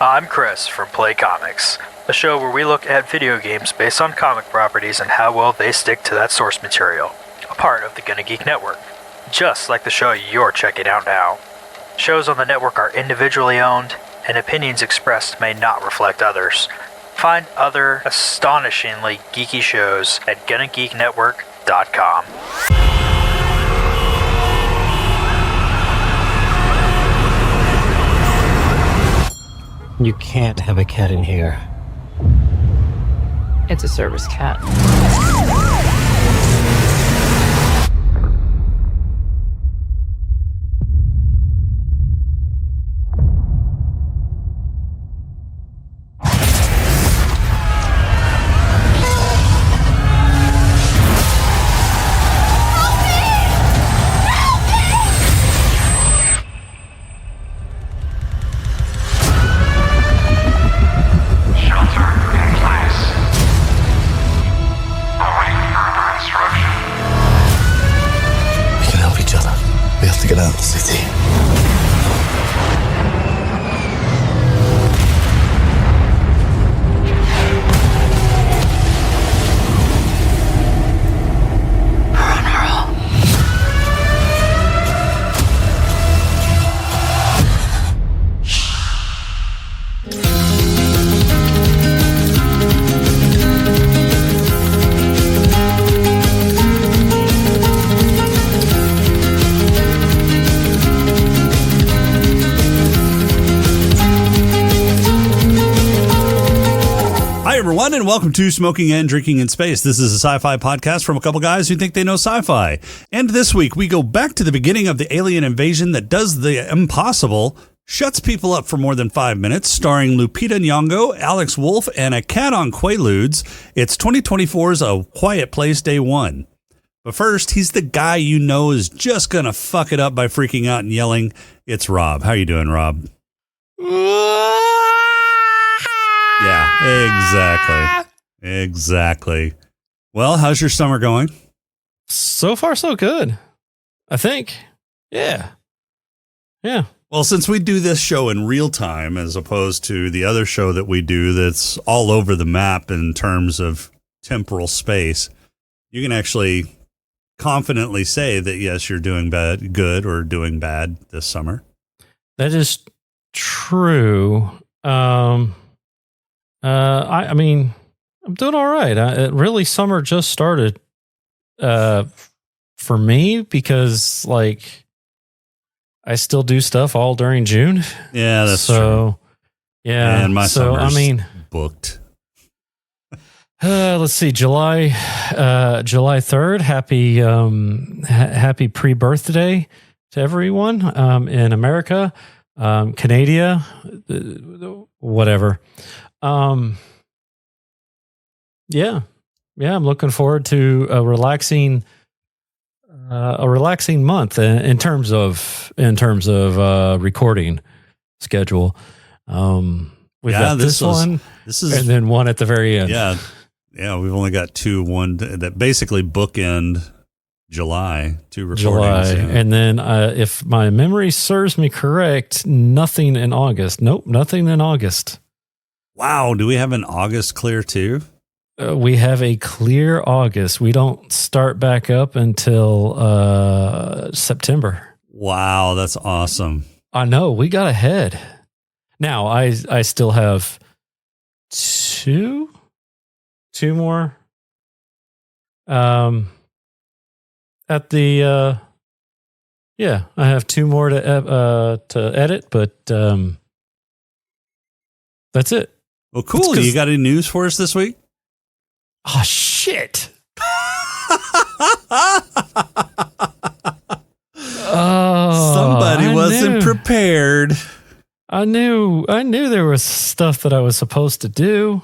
I'm Chris from Play Comics, a show where we look at video games based on comic properties and how well they stick to that source material, a part of the Gonna Geek Network, just like the show you're checking out now. Shows on the network are individually owned, and opinions expressed may not reflect others. Find other astonishingly geeky shows at GonnaGeekNetwork.com. You can't have a cat in here. It's a service cat. Get out of the city. Everyone, and welcome to Smoking and Drinking in Space. This is a sci-fi podcast from a couple guys who think they know sci-fi. And this week, we go back to the beginning of the alien invasion that does the impossible, shuts people up for more than 5 minutes, starring Lupita Nyong'o, Alex Wolff, and a cat on Quaaludes. It's 2024's A Quiet Place Day 1. But first, he's the guy you know is just going to fuck it up by freaking out and yelling. It's Rob. How you doing, Rob? Yeah, exactly. Well, how's your summer going? So far, so good. I think. Yeah. Well, since we do this show in real time, as opposed to the other show that we do that's all over the map in terms of temporal space, you can actually confidently say that, yes, you're doing good or doing bad this summer. That is true. I mean, I'm doing all right. Really, summer just started for me because, like, I still do stuff all during June. Yeah, that's true. Yeah, and my summer's booked. Let's see, July 3rd. Happy pre-birthday to everyone in America, Canada, whatever. Yeah, I'm looking forward to a relaxing month in terms of recording schedule. We've got this one, and then one at the very end. Yeah. We've only got one that basically bookend July, 2 recordings. And then if my memory serves me correct, nothing in August. Nope, nothing in August. Wow, do we have an August clear too? We have a clear August. We don't start back up until September. Wow, that's awesome. I know, we got ahead. Now, I still have two more at the I have two more to edit, but that's it. Well, cool. You got any news for us this week? Oh, shit. Somebody wasn't prepared. I knew there was stuff that I was supposed to do.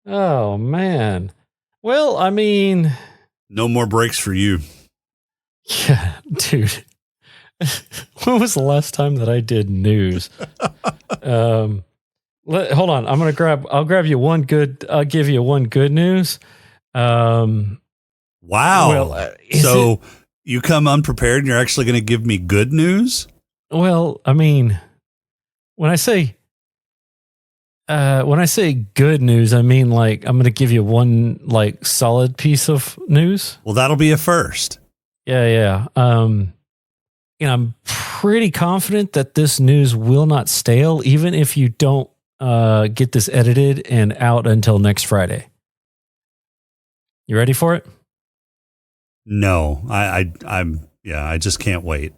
Oh, man. Well, I mean... No more breaks for you. Yeah, dude. When was the last time that I did news? Hold on. I'll give you one good news. Wow. Well, so you come unprepared and you're actually going to give me good news? Well, I mean, when I say When I say good news, I mean like I'm going to give you one like solid piece of news. Well, that'll be a first. Yeah. And I'm pretty confident that this news will not stale, even if you don't get this edited and out until next Friday. You ready for it? No, I just can't wait.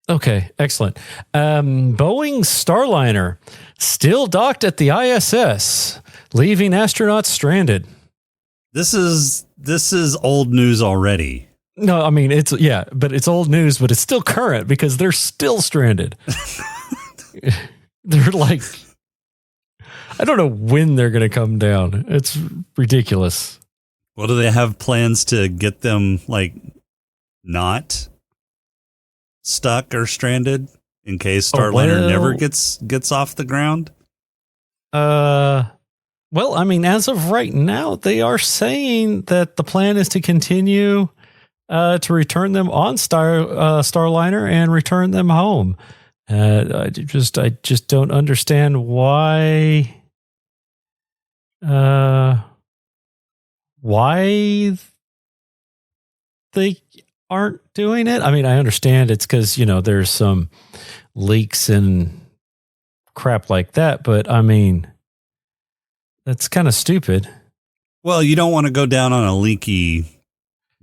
Okay, excellent. Boeing Starliner still docked at the ISS, leaving astronauts stranded. This is old news already. No, I mean but it's old news, but it's still current because they're still stranded. They're like, I don't know when they're going to come down. It's ridiculous. Well, do they have plans to get them like not stuck or stranded in case Starliner never gets off the ground? Well, I mean, as of right now, they are saying that the plan is to continue to return them on Starliner and return them home. I just don't understand why they aren't doing it. I mean, I understand it's because, there's some leaks and crap like that, but I mean, that's kind of stupid. Well, you don't want to go down on a leaky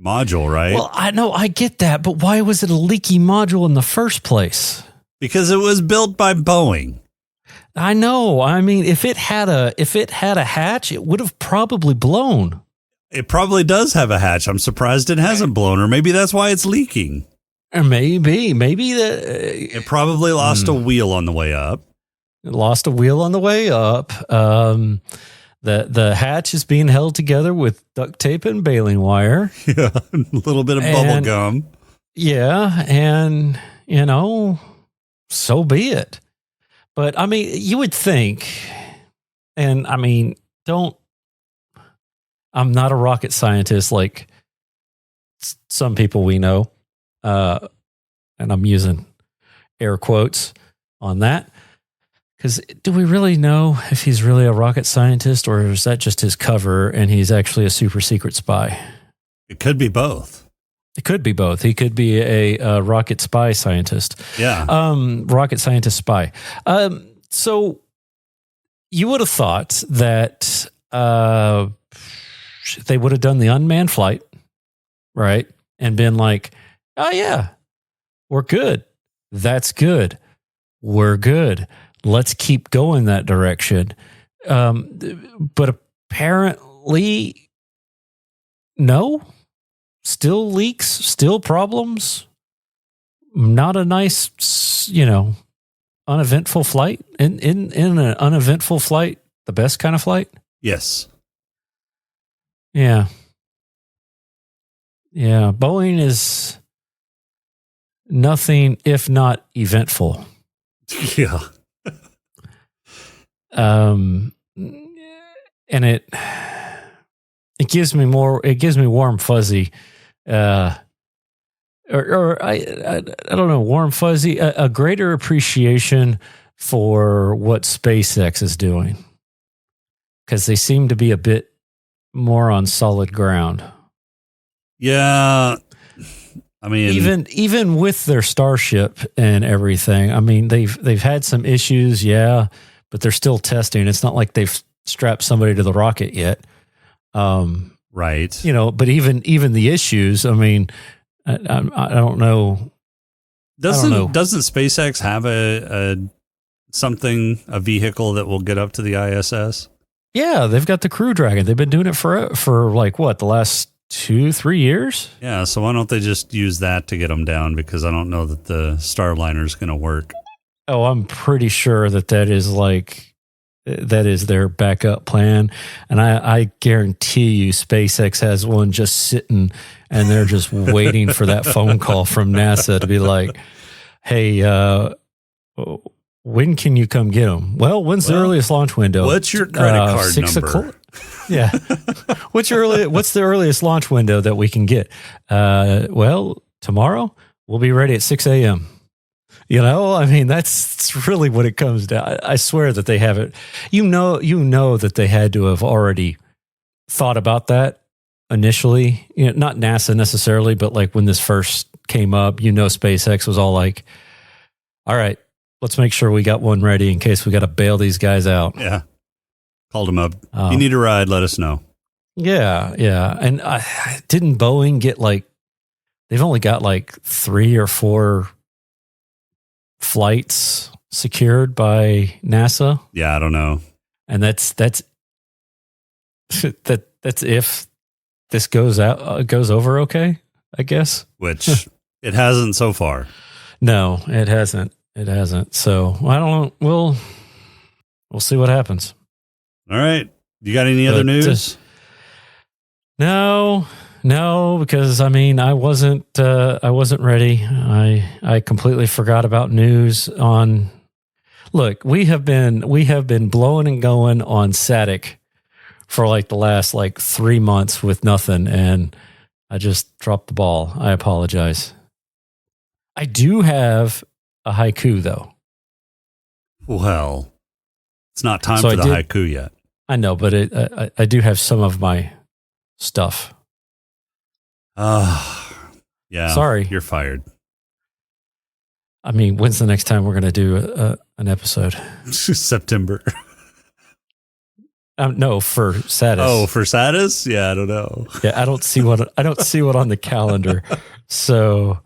module, right? Well, I know, I get that, but why was it a leaky module in the first place? Because it was built by Boeing. I know. I mean, if it had a hatch, it would have probably blown. It probably does have a hatch. I'm surprised it hasn't blown, or maybe that's why it's leaking. Or maybe it probably lost a wheel on the way up. It lost a wheel on the way up. The hatch is being held together with duct tape and baling wire. Yeah, a little bit of bubble gum. Yeah, and so be it. But I mean, you would think, and I mean, I'm not a rocket scientist like some people we know, and I'm using air quotes on that. Because do we really know if he's really a rocket scientist, or is that just his cover and he's actually a super secret spy? It could be both. It could be both. He could be a rocket spy scientist. Yeah. Rocket scientist spy. So you would have thought that they would have done the unmanned flight, right? And been like, oh, yeah, we're good. That's good. We're good. Let's keep going that direction. But apparently, no. Still leaks, still problems. Not a nice, uneventful flight. In an uneventful flight, the best kind of flight? Yes. Yeah. Yeah. Boeing is nothing if not eventful. Yeah. And it gives me warm fuzzy, or I don't know, warm fuzzy, a greater appreciation for what SpaceX is doing, because they seem to be a bit more on solid ground. Yeah. I mean, even with their Starship and everything, I mean, they've had some issues, yeah, but they're still testing. It's not like they've strapped somebody to the rocket yet. Right. But even the issues, I mean, I don't know. Doesn't SpaceX have a vehicle that will get up to the ISS? Yeah, they've got the Crew Dragon. They've been doing it for like what, the last 2-3 years? Yeah, so why don't they just use that to get them down? Because I don't know that the Starliner is going to work. Oh, I'm pretty sure that is their backup plan. And I guarantee you SpaceX has one just sitting and they're just waiting for that phone call from NASA to be like, hey, when can you come get them? Well, when's the earliest launch window? What's your credit card 6 number? o'clock? Yeah. What's the earliest launch window that we can get? Well, tomorrow we'll be ready at 6 a.m. You know, I mean, that's really what it comes down. I swear that they have it. You know that they had to have already thought about that initially. You know, not NASA necessarily, but like when this first came up, SpaceX was all like, all right, let's make sure we got one ready in case we got to bail these guys out. Yeah. Called them up. You need a ride, let us know. Yeah. And didn't Boeing get they've only got 3 or 4 flights secured by NASA? Yeah, I don't know. And that's if this goes over okay, I guess. Which it hasn't so far. No, it hasn't. So I don't know. We'll see what happens. All right. You got any other news? No, because I mean, I wasn't ready. I completely forgot about news on. Look, we have been blowing and going on static for the last 3 months with nothing, and I just dropped the ball. I apologize. I do have a haiku though. Well, it's not time for the haiku yet. I know, but I do have some of my stuff. Yeah. Sorry. You're fired. I mean, when's the next time we're going to do an episode? September. No, for Satis. Oh, for Satis? Yeah, I don't know. Yeah, I don't see what on the calendar. So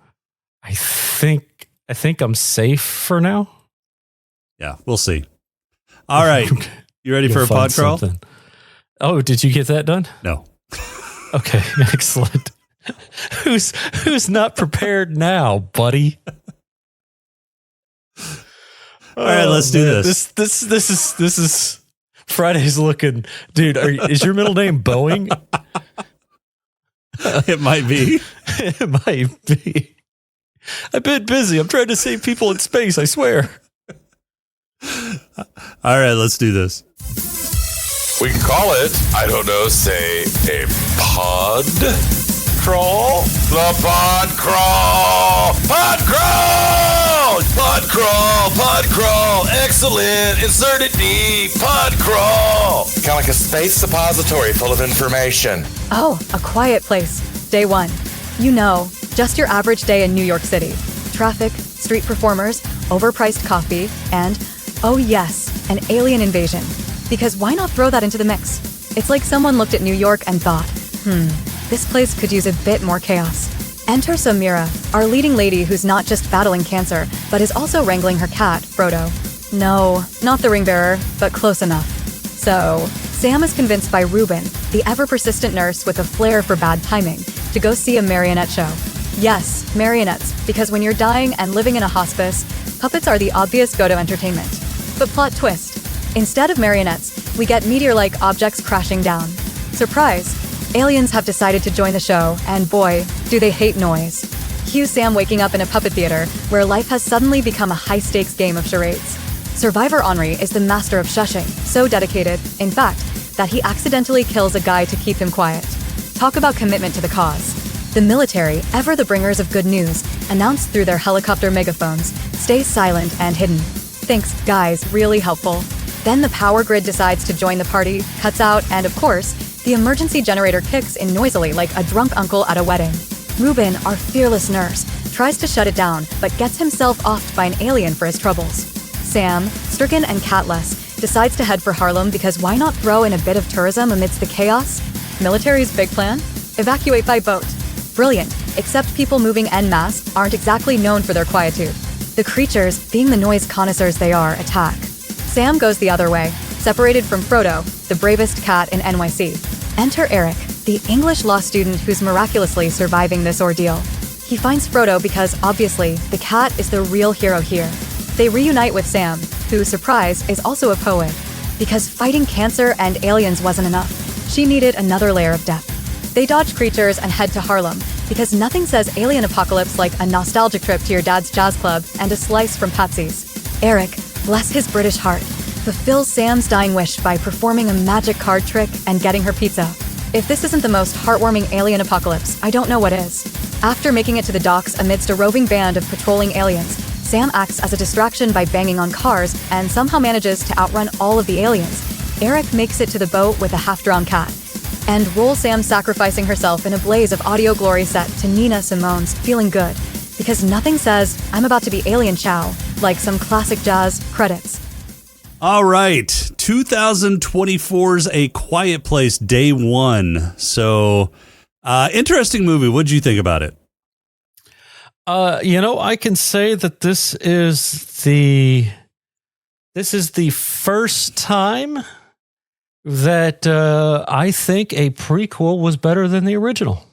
I think I'm safe for now. Yeah, we'll see. All right. You ready for a pod crawl? Something. Oh, did you get that done? No. Okay, excellent. Who's not prepared now, buddy? All right, let's do this. This is Friday's looking, dude. Is your middle name Boeing? It might be. It might be. I've been busy. I'm trying to save people in space. I swear. All right, let's do this. We can call it, I don't know, say a pod crawl? The pod crawl! Pod crawl! Pod crawl! Pod crawl! Excellent! Insert it deep! Pod crawl! Kind of like a space suppository full of information. Oh, A Quiet Place. Day 1. Just your average day in New York City. Traffic, street performers, overpriced coffee, and, oh yes, an alien invasion. Because why not throw that into the mix? It's like someone looked at New York and thought, this place could use a bit more chaos. Enter Samira, our leading lady who's not just battling cancer, but is also wrangling her cat, Frodo. No, not the ring bearer, but close enough. So, Sam is convinced by Ruben, the ever-persistent nurse with a flair for bad timing, to go see a marionette show. Yes, marionettes, because when you're dying and living in a hospice, puppets are the obvious go-to entertainment. But plot twist. Instead of marionettes, we get meteor-like objects crashing down. Surprise! Aliens have decided to join the show, and boy, do they hate noise. Cue Sam waking up in a puppet theater, where life has suddenly become a high-stakes game of charades. Survivor Henri is the master of shushing, so dedicated, in fact, that he accidentally kills a guy to keep him quiet. Talk about commitment to the cause. The military, ever the bringers of good news, announced through their helicopter megaphones, stay silent and hidden. Thanks, guys, really helpful. Then the power grid decides to join the party, cuts out, and of course, the emergency generator kicks in noisily like a drunk uncle at a wedding. Ruben, our fearless nurse, tries to shut it down, but gets himself offed by an alien for his troubles. Sam, stricken and catless, decides to head for Harlem because why not throw in a bit of tourism amidst the chaos? Military's big plan? Evacuate by boat. Brilliant, except people moving en masse aren't exactly known for their quietude. The creatures, being the noise connoisseurs they are, attack. Sam goes the other way, separated from Frodo, the bravest cat in NYC. Enter Eric, the English law student who's miraculously surviving this ordeal. He finds Frodo because, obviously, the cat is the real hero here. They reunite with Sam, who, surprise, is also a poet. Because fighting cancer and aliens wasn't enough, she needed another layer of depth. They dodge creatures and head to Harlem, because nothing says alien apocalypse like a nostalgic trip to your dad's jazz club and a slice from Patsy's. Eric, bless his British heart, fulfills Sam's dying wish by performing a magic card trick and getting her pizza. If this isn't the most heartwarming alien apocalypse, I don't know what is. After making it to the docks amidst a roving band of patrolling aliens, Sam acts as a distraction by banging on cars and somehow manages to outrun all of the aliens. Eric makes it to the boat with a half-drowned cat. And roll Sam sacrificing herself in a blaze of audio glory set to Nina Simone's Feeling Good, because nothing says, I'm about to be alien chow, like some classic jazz credits. All right, 2024's A Quiet Place, day one. So, interesting movie. What did you think about it? I can say that this is the first time that I think a prequel was better than the original.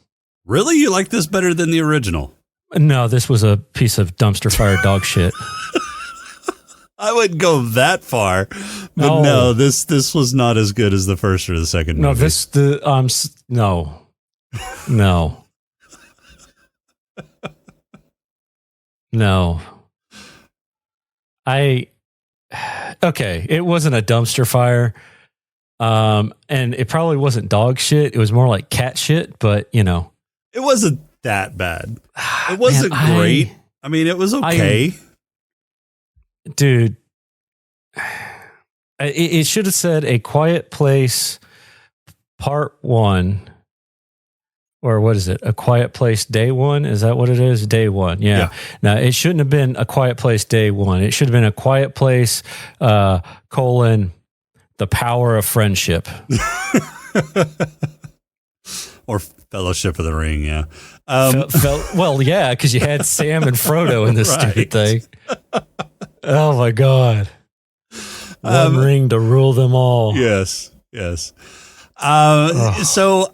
Really? You like this better than the original? No, this was a piece of dumpster fire dog shit. I wouldn't go that far, but no, this was not as good as the first or the second movie. No. Okay, it wasn't a dumpster fire. And it probably wasn't dog shit. It was more like cat shit, but it wasn't that bad. It wasn't great. I mean, it was okay. Dude, it should have said A Quiet Place Part 1. Or what is it? A Quiet Place Day 1? Is that what it is? Day 1. Yeah. Now, it shouldn't have been A Quiet Place Day 1. It should have been A Quiet Place, The Power of Friendship. Or Fellowship of the Ring, yeah. Well, yeah, because you had Sam and Frodo in this stupid thing. Oh, my God. One ring to rule them all. Yes. So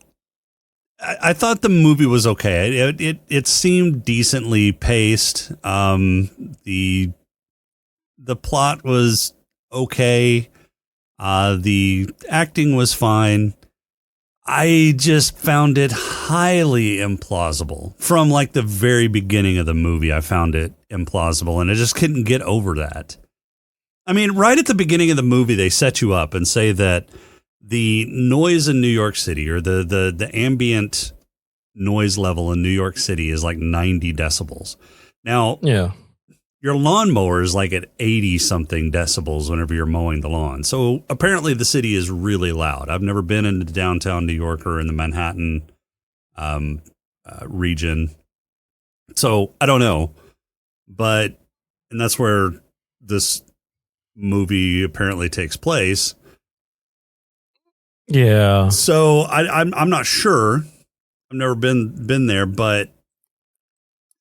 I thought the movie was okay. It seemed decently paced. The plot was okay. The acting was fine. I just found it highly implausible. From like the very beginning of the movie, I found it implausible, and I just couldn't get over that. I mean, right at the beginning of the movie, they set you up and say that the noise in New York City, or the ambient noise level in New York City, is like 90 decibels. Now, your lawnmower is like at 80 something decibels whenever you're mowing the lawn. So apparently the city is really loud. I've never been into downtown New York or in the Manhattan region. So I don't know, and that's where this movie apparently takes place. Yeah. So I'm not sure. I've never been there, but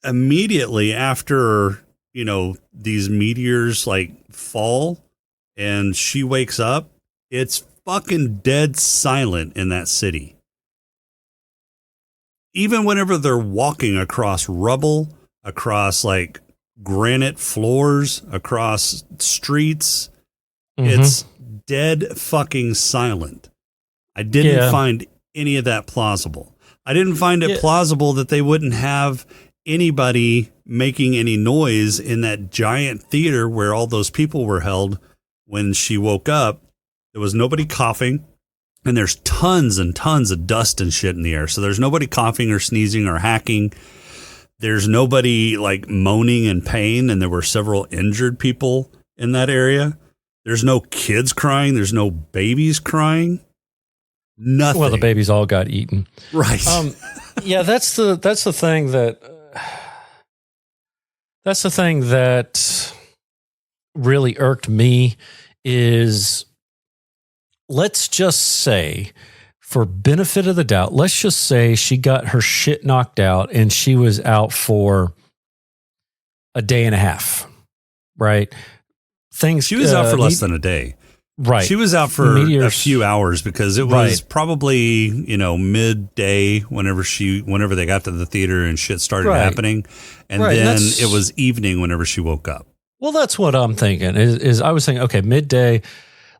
immediately after, these meteors like fall and she wakes up, it's fucking dead silent in that city. Even whenever they're walking across rubble, across like granite floors, across streets, it's dead fucking silent. I didn't find any of that plausible. I didn't find it plausible that they wouldn't have anybody making any noise in that giant theater where all those people were held when she woke up. There was nobody coughing, and there's tons and tons of dust and shit in the air. So there's nobody coughing or sneezing or hacking. There's nobody like moaning in pain, and there were several injured people in that area. There's no kids crying. There's no babies crying. Nothing. Well, the babies all got eaten. Right. That's the thing that really irked me is, let's just say, for benefit of the doubt, let's just say she got her shit knocked out and she was out for a day and a half, right? She was out for less than a day. Right. She was out for a few hours because it was probably, midday whenever they got to the theater and shit started happening. And then it was evening whenever she woke up. Well, that's what I'm thinking is I was thinking, okay, midday,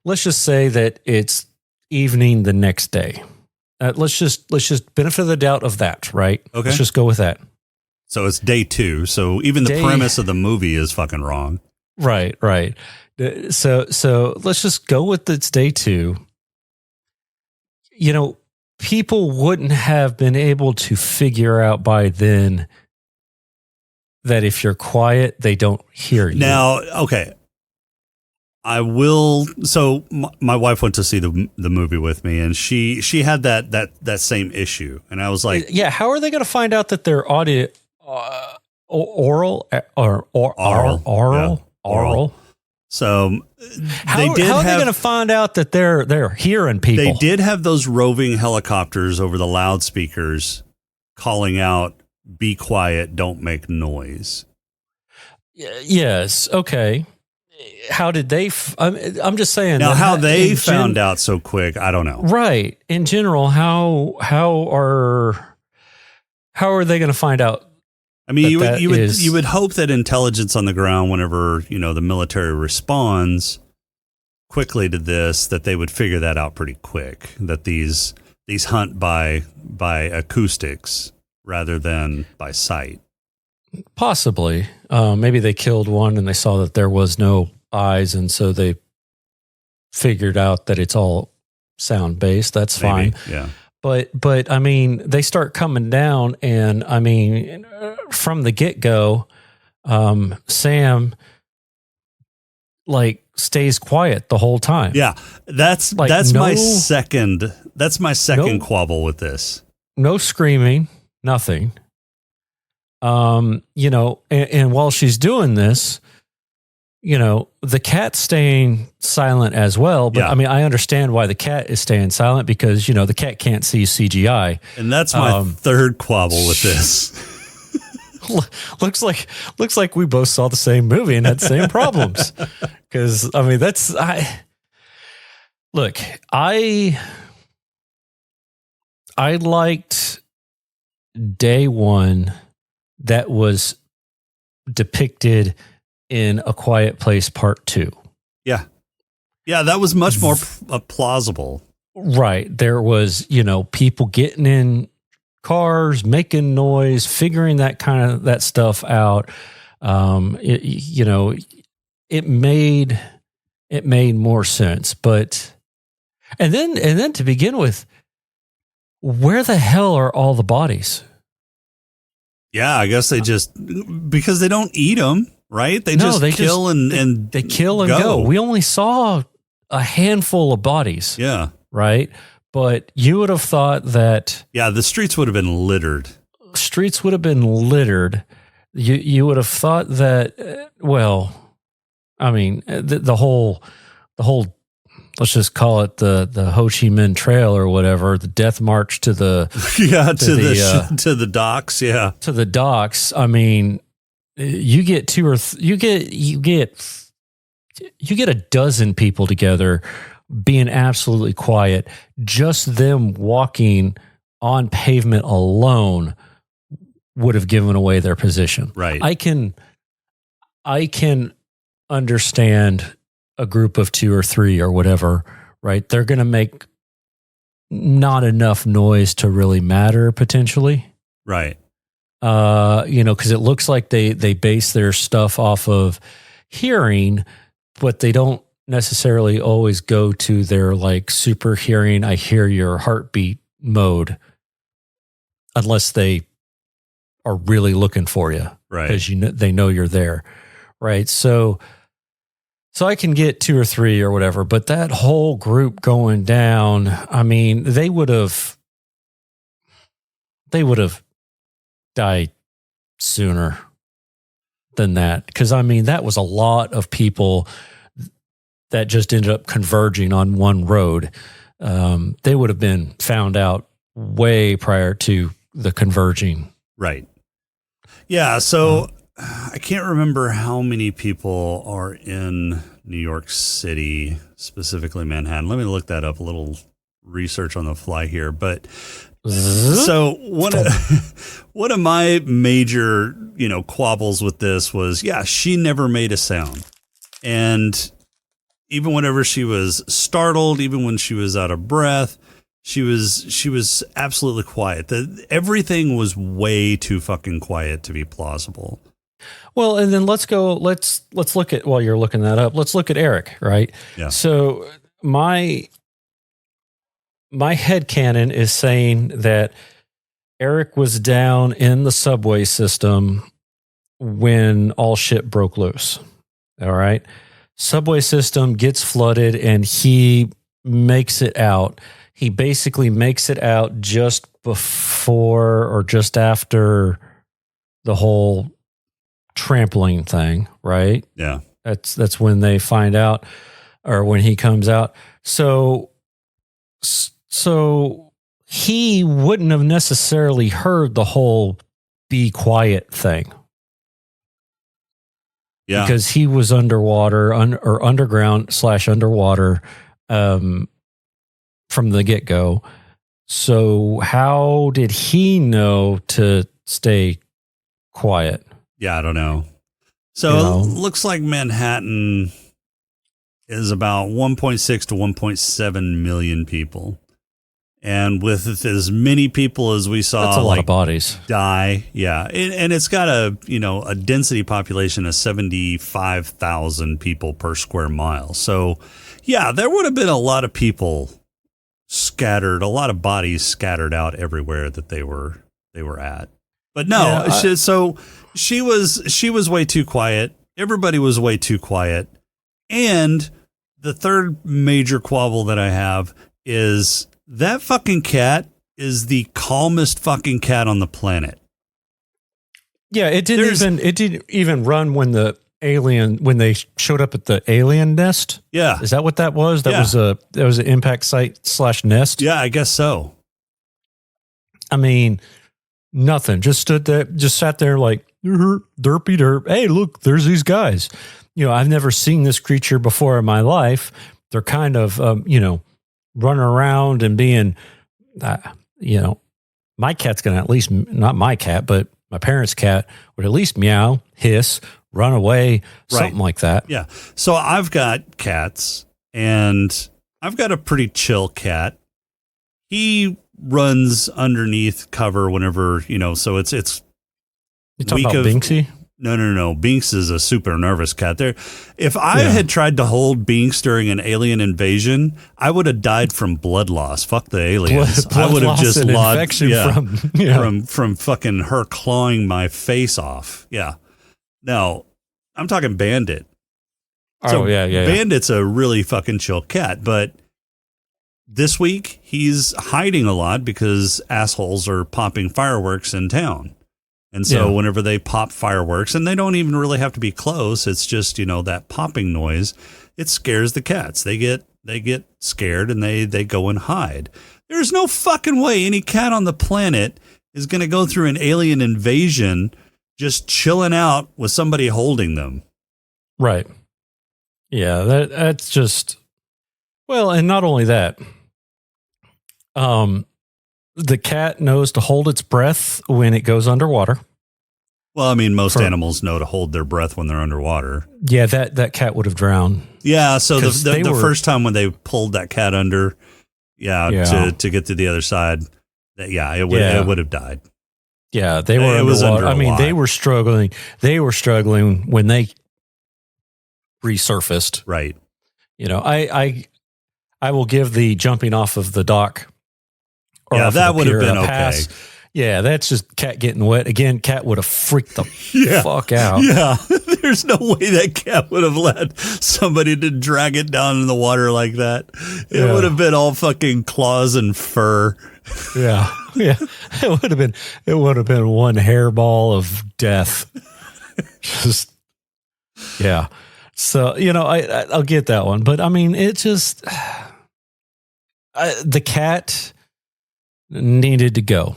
let's just say that it's evening the next day. Let's just benefit of the doubt of that, right? Okay. Let's just go with that. So it's day 2. So even the premise of the movie is fucking wrong. Right. So let's just go with it's day 2. People wouldn't have been able to figure out by then that if you're quiet, they don't hear you. Now, okay. I will. So my wife went to see the movie with me, and she had that same issue, and I was like, yeah, how are they going to find out that they're audio oral or oral? So how are they going to find out that they're hearing people? They did have those roving helicopters over the loudspeakers calling out, "Be quiet, don't make noise." Yes. Okay. How did they? I'm just saying. Now, how they found out so quick, I don't know. Right. In general, how are they going to find out? I mean, you would hope that intelligence on the ground, whenever the military responds quickly to this, that they would figure that out pretty quick. That these hunt by acoustics rather than by sight. Possibly. Maybe they killed one and they saw that there was no eyes, and so they figured out that it's all sound based. That's fine. Yeah. But I mean, they start coming down, and I mean, from the get go, Sam stays quiet the whole time. Yeah, that's my second quabble with this. No screaming, nothing. And while she's doing this, the cat's staying silent as well. But I mean, I understand why the cat is staying silent, because, the cat can't see CGI. And that's my third quabble with this. Looks like we both saw the same movie and had the same problems. Because, I mean, I liked Day One that was depicted in A Quiet Place Part 2. Yeah. Yeah, that was much more plausible. Right. There was, people getting in cars, making noise, figuring that stuff out. It made more sense. But and then to begin with, where the hell are all the bodies? Yeah, I guess they just, because they don't eat them, right? They kill and they kill and go. We only saw a handful of bodies. Yeah. Right? But you would have thought that... Yeah, the streets would have been littered. Streets would have been littered. You would have thought that, I mean, the whole, let's just call it the Ho Chi Minh Trail or whatever, the death march to the... to the docks, yeah. To the docks. I mean, you get you get a dozen people together being absolutely quiet. Just them walking on pavement alone would have given away their position. Right. I can understand a group of 2 or 3 or whatever, right? They're going to make not enough noise to really matter potentially. Right. Because it looks like they base their stuff off of hearing, but they don't necessarily always go to their super hearing, I hear your heartbeat mode, unless they are really looking for you, right? Because they know you're there, right? So I can get 2 or 3 or whatever, but that whole group going down, I mean, they would have died sooner than that, because I mean, that was a lot of people that just ended up converging on one road. They would have been found out way prior to the converging. Right. Yeah. So I can't remember how many people are in New York City, specifically Manhattan. Let me look that up, a little research on the fly here. But so one of my major, quabbles with this was, she never made a sound. And even whenever she was startled, even when she was out of breath, she was absolutely quiet. Everything was way too fucking quiet to be plausible. Well, and then let's look at, while you're looking that up, let's look at Eric, right? Yeah. So my headcanon is saying that Eric was down in the subway system when all shit broke loose. All right. Subway system gets flooded and he makes it out. He basically makes it out just before or just after the whole trampoline thing, right? Yeah. That's when they find out, or when he comes out. So he wouldn't have necessarily heard the whole be quiet thing. Yeah. Because he was underwater or underground / underwater from the get-go. So how did he know to stay quiet? Yeah, I don't know. So it looks like Manhattan is about 1.6 to 1.7 million people. And with as many people as we saw, that's a lot of bodies die. Yeah. And it's got a density population of 75,000 people per square mile. So yeah, there would have been a lot of people scattered, a lot of bodies scattered out everywhere that they were at. But no, so she was way too quiet. Everybody was way too quiet. And the third major quibble that I have is that fucking cat is the calmest fucking cat on the planet. Yeah, it didn't even run when when they showed up at the alien nest. Yeah. Is that what that was? That was an impact site / nest. Yeah, I guess so. I mean, nothing. Just stood there, just sat there like derpy derp. Hey, look, there's these guys. I've never seen this creature before in my life. They're kind of, running around and being, my cat's going to at least, not my cat, but my parents' cat would at least meow, hiss, run away, something like that. Yeah. So I've got cats, and I've got a pretty chill cat. He runs underneath cover whenever, so it's You talking about Binksy? No. Binks is a super nervous cat. If I had tried to hold Binks during an alien invasion, I would have died from blood loss. Fuck the aliens. Blood I would have just lost infection from fucking her clawing my face off. Yeah. No, I'm talking Bandit. So Bandit's a really fucking chill cat, but this week he's hiding a lot because assholes are popping fireworks in town. And so whenever they pop fireworks, and they don't even really have to be close, it's just, that popping noise, it scares the cats. They get scared and they go and hide. There's no fucking way any cat on the planet is going to go through an alien invasion just chilling out with somebody holding them. Right. Yeah, that's just, well, and not only that, the cat knows to hold its breath when it goes underwater. Well, I mean, most animals know to hold their breath when they're underwater. Yeah, that cat would have drowned. Yeah, so the first time when they pulled that cat under, to get to the other side, it would have died. Yeah, they were underwater. I mean, they were struggling. They were struggling when they resurfaced. Right. I will give the jumping off of the dock. Yeah, that would have been okay. Pass. Yeah, that's just cat getting wet. Again, cat would have freaked the fuck out. Yeah, there's no way that cat would have let somebody to drag it down in the water like that. It would have been all fucking claws and fur. Yeah. It would have been one hairball of death. Just, yeah. So, I'll get that one. But I mean, it just, the cat needed to go.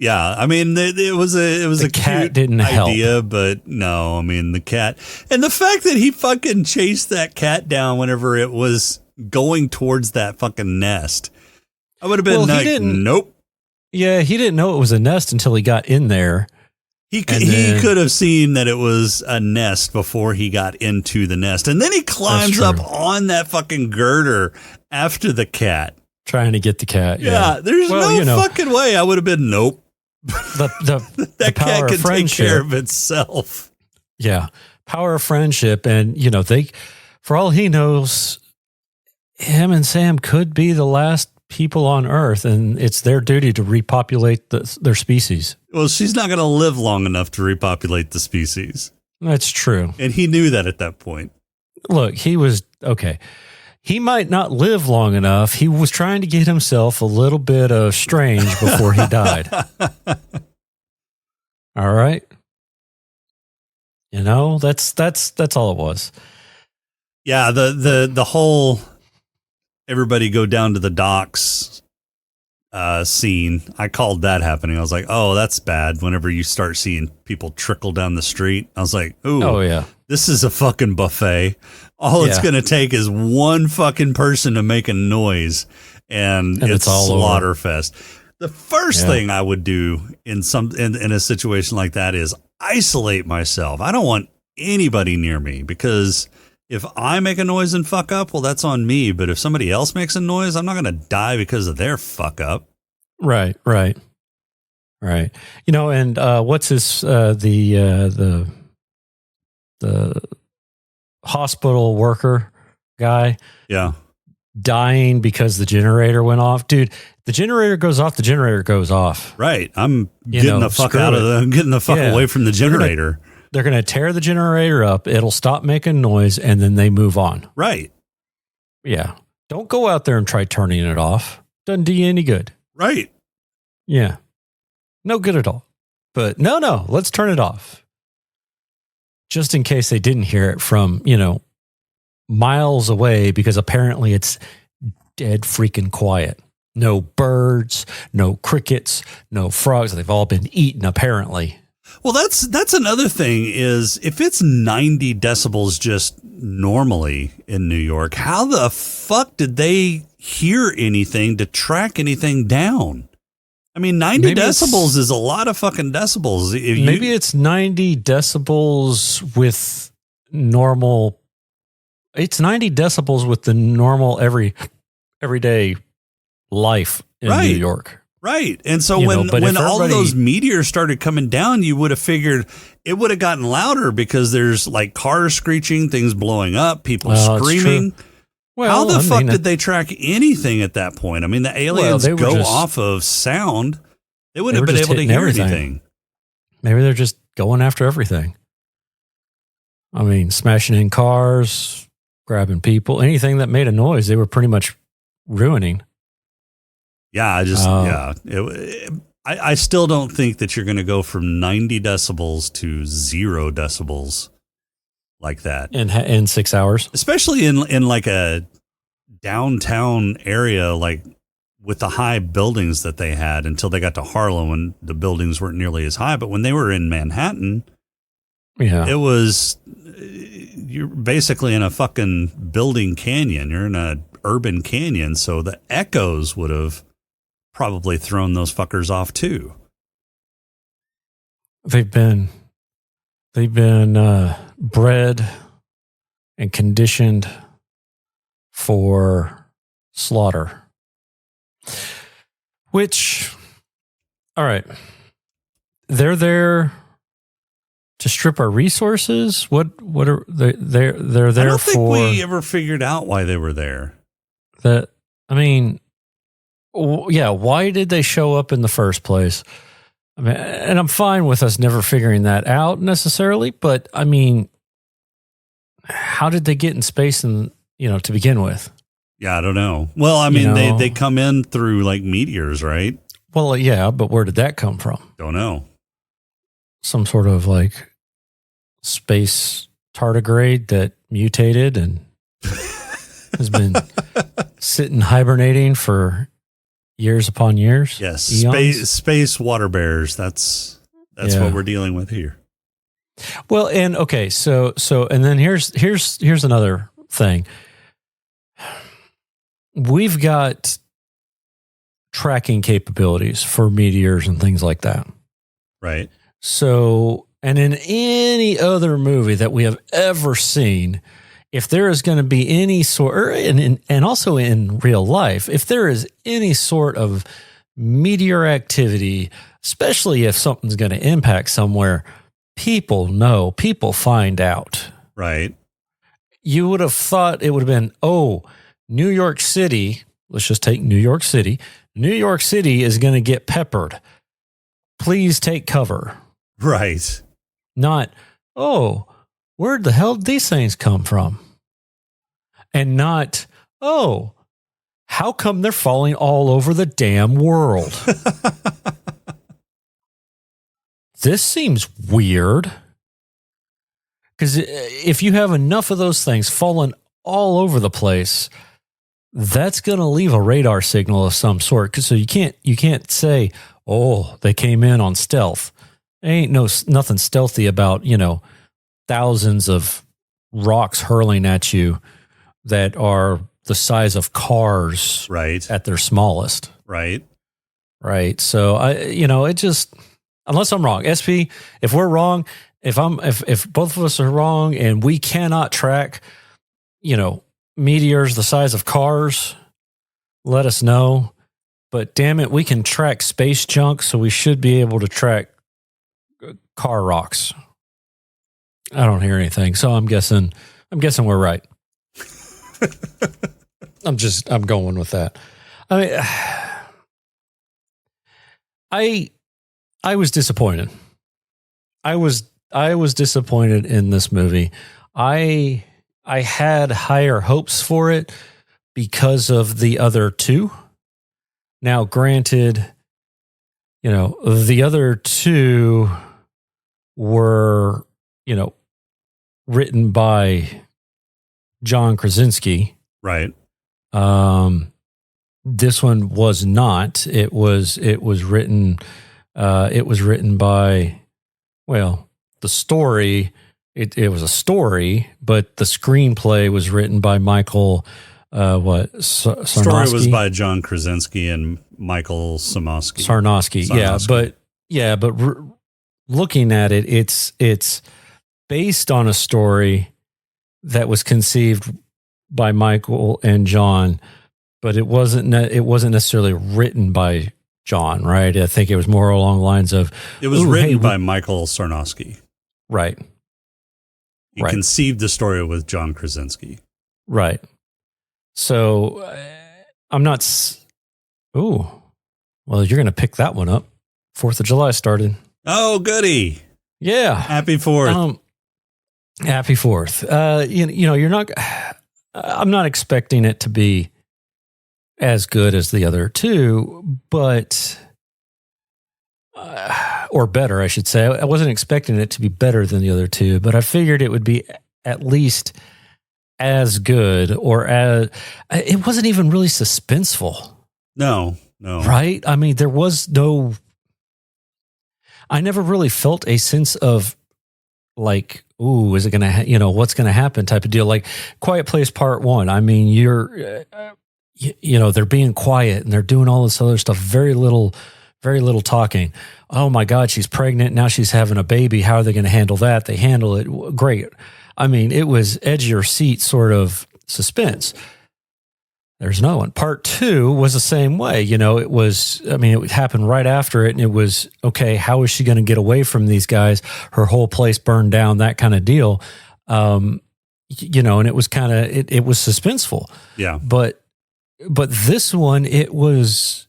Yeah, I mean, it was a cat cute didn't idea, help. but no, I mean, the cat, and the fact that he fucking chased that cat down whenever it was going towards that fucking nest, I would have been nope. Yeah, he didn't know it was a nest until he got in there. He could have seen that it was a nest before he got into the nest, and then he climbs up on that fucking girder after the cat, trying to get the cat. Yeah, there's fucking way. I would have been nope. That cat can take care of itself. Yeah, power of friendship, and they, for all he knows, him and Sam could be the last people on Earth, and it's their duty to repopulate their species. Well, she's not going to live long enough to repopulate the species. That's true. And he knew that at that point. Look, he was okay. He might not live long enough. He was trying to get himself a little bit of strange before he died. All right. You know, that's all it was. Yeah, the whole everybody go down to the docks scene, I called that happening. I was like, oh, that's bad. Whenever you start seeing people trickle down the street, I was like, ooh, oh yeah, this is a fucking buffet. All it's going to take is one fucking person to make a noise, and it's all slaughterfest. The first thing I would do in a situation like that is isolate myself. I don't want anybody near me, because if I make a noise and fuck up, well, that's on me. But if somebody else makes a noise, I'm not going to die because of their fuck up. Right. You know, and what's his the hospital worker guy? Yeah, dying because the generator went off, dude. The generator goes off. The generator goes off. Right. I'm getting the fuck out of I'm getting the fuck away from the generator. They're going to tear the generator up. It'll stop making noise, and then they move on. Right. Yeah. Don't go out there and try turning it off. Doesn't do you any good. Right. Yeah. No good at all. But no, let's turn it off. Just in case they didn't hear it from, miles away, because apparently it's dead freaking quiet. No birds, no crickets, no frogs. They've all been eaten, apparently. Well, that's another thing is, if it's 90 decibels just normally in New York, how the fuck did they hear anything to track anything down? I mean, 90 decibels is a lot of fucking decibels. Maybe it's 90 decibels with normal. It's 90 decibels with the normal everyday life in New York. Right. And so when all of those meteors started coming down, you would have figured it would have gotten louder, because there's like cars screeching, things blowing up, people screaming. Well, how the fuck did they track anything at that point? I mean, the aliens go off of sound. They wouldn't have been able to hear anything. Maybe they're just going after everything. I mean, smashing in cars, grabbing people, anything that made a noise, they were pretty much ruining. Yeah, I still don't think that you're going to go from 90 decibels to 0 decibels like that in 6 hours, especially in like a downtown area, like with the high buildings that they had, until they got to Harlem, and the buildings weren't nearly as high. But when they were in Manhattan, it was, you're basically in a fucking building canyon. You're in a urban canyon, so the echoes would have probably thrown those fuckers off too. They've been bred and conditioned for slaughter. Which, all right, they're there to strip our resources. What are they? They're there for. I don't think we ever figured out why they were there. Yeah, why did they show up in the first place? I mean, and I'm fine with us never figuring that out necessarily, but I mean, how did they get in space and, to begin with? Yeah, I don't know. Well, I mean, they come in through like meteors, right? Well, yeah, but where did that come from? Don't know. Some sort of like space tardigrade that mutated and has been sitting hibernating for years upon years. Yes, space water bears. That's what we're dealing with here. Well, and okay, so and then here's another thing. We've got tracking capabilities for meteors and things like that. Right. So, and in any other movie that we have ever seen, if there is going to be any sort, and also in real life, if there is any sort of meteor activity, especially if something's going to impact somewhere, people know, people find out. Right. You would have thought it would have been, New York City, let's just take New York City. New York City is going to get peppered. Please take cover. Right. Not, oh, where the hell did these things come from? And not, oh, how come they're falling all over the damn world? This seems weird. Because if you have enough of those things falling all over the place, that's going to leave a radar signal of some sort. So you can't say, oh, they came in on stealth. There ain't nothing stealthy about, thousands of rocks hurling at you that are the size of cars, right, at their smallest. Right. So it just, unless I'm wrong, SP, if we're wrong, if both of us are wrong and we cannot track, meteors the size of cars, let us know. But damn it, we can track space junk, so we should be able to track car rocks. I don't hear anything, so I'm guessing we're right. I'm going with that. I mean, I was disappointed. I was disappointed in this movie. I had higher hopes for it because of the other two. Now, granted, the other two were, written by John Krasinski. Right. This one was not. It was written by, well, the story, it was a story, but the screenplay was written by Michael, Sarnowski? Story was by John Krasinski and Michael Sarnowski. But looking at it, it's based on a story that was conceived by Michael and John, but it wasn't necessarily written by John, right? I think it was more along the lines of, it was written by Michael Sarnowski. Right. He conceived the story with John Krasinski. Right. So I'm not. Well, you're going to pick that one up. 4th of July started. Oh, goody. Yeah. Happy 4th. Happy 4th. You're not. I'm not expecting it to be as good as the other two, but or better, I should say. I wasn't expecting it to be better than the other two, but I figured it would be at least as good, or as it wasn't even really suspenseful. No. Right? I mean, there was no. I never really felt a sense of like, ooh, is it going to, what's going to happen type of deal. Like Quiet Place Part 1. I mean, you're, they're being quiet and they're doing all this other stuff. Very little talking. Oh my God, she's pregnant. Now she's having a baby. How are they going to handle that? They handle it great. I mean, it was edge of your seat sort of suspense. There's no one. Part 2 was the same way. It happened right after it, and it was, okay, how is she going to get away from these guys? Her whole place burned down, that kind of deal. And it was kind of, it was suspenseful. Yeah. But this one, it was,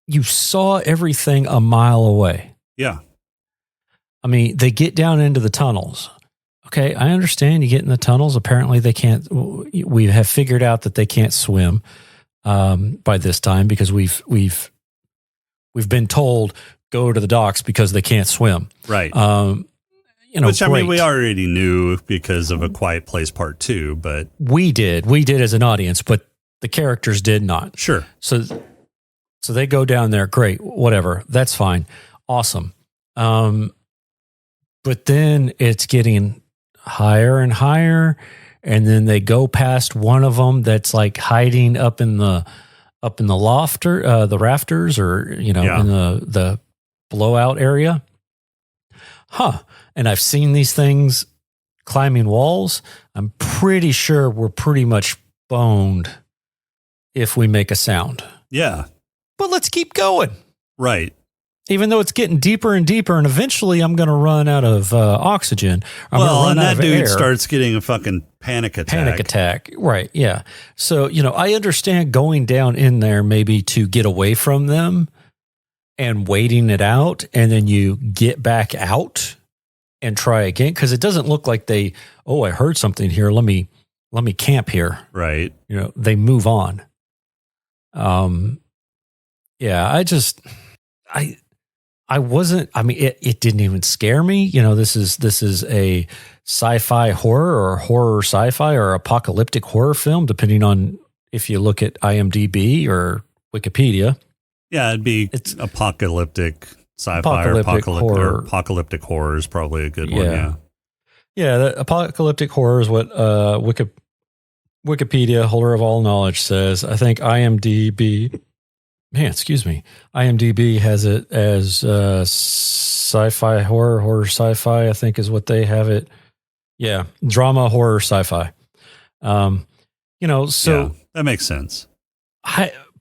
you saw everything a mile away. Yeah. I mean, they get down into the tunnels. Okay, I understand you get in the tunnels. Apparently they can't, we have figured out that they can't swim by this time, because we've been told go to the docks because they can't swim. Right. Which, I mean, we already knew because of A Quiet Place Part 2, but we did as an audience, but the characters did not. Sure. So they go down there. Great. Whatever. That's fine. Awesome. But then it's getting higher and higher, and then they go past one of them that's like hiding up in the the rafters, or in the blowout area. And I've seen these things climbing walls. I'm pretty sure we're pretty much boned if we make a sound. Yeah. But let's keep going. Right. Even though it's getting deeper and deeper, and eventually I'm going to run out of oxygen. I'm gonna run and out that of dude air. starts getting a fucking panic attack. Right, yeah. So, I understand going down in there maybe to get away from them and waiting it out, and then you get back out and try again, because it doesn't look like I heard something here. Let me camp here. Right. They move on. Yeah, I wasn't, it didn't even scare me. This is a sci-fi horror or horror sci-fi or apocalyptic horror film, depending on if you look at IMDb or Wikipedia. Yeah, it's apocalyptic sci-fi or apocalyptic horror is probably a good one. Yeah. Yeah, the apocalyptic horror is what Wikipedia, holder of all knowledge, says. I think IMDb has it as sci-fi horror sci-fi, I think is what they have it. Yeah, drama, horror, sci-fi. So yeah, that makes sense.